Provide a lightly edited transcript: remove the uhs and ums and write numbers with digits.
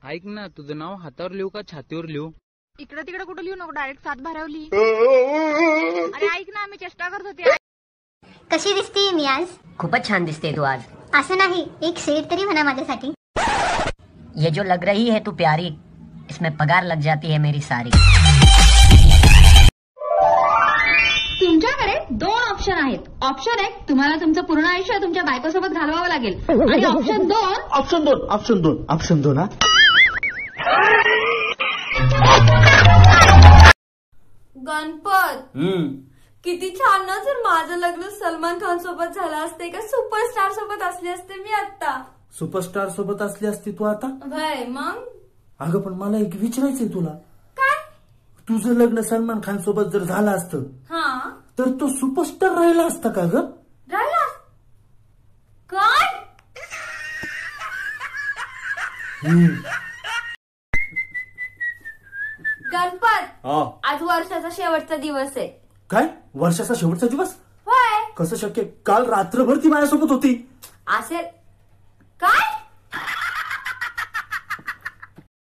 ऐक ना, तुझं नाव हातावर लिहू का छातीवर लिहू? इकडे तिकडे कुठे लिहू नको, डायरेक्ट 7 भरावली. अरे ऐक ना, मी चेष्टा करत होते. कशी दिसते मी आज? खूपच छान दिसते तू आज. असं नाही, एक शेर तरी म्हणा माझ्यासाठी. ये जो लग रही है तू प्यारी, इसमें पगार लग जाती है मेरी सारी. तुमच्याकडे 2 ऑप्शन आहेत. ऑप्शन 1, तुम्हाला तुमचं पूर्ण आयुष्य तुमच्या बायकोसोबत घालवावं लागेल. आणि ऑप्शन 2 हा. गणपत, किती छान ना जर माझं लग्न सलमान खान सोबत झालं असते का सुपरस्टार सोबत असली असते मी आता. सुपरस्टार सोबत असली असती तू आता? भाई मग अगं पण मला एक विचारायचंय तुला. काय? तुझं लग्न सलमान खान सोबत जर झालं असतं तर तो सुपरस्टार राहिला असता का ग? राहिला काय? गणपत, आज वर्षाचा शेवटचा दिवस आहे. काय? वर्षाचा शेवटचा दिवस? होय. कसं शक्य? काल रात्रभर ती माझ्यासोबत होती. असेल काय?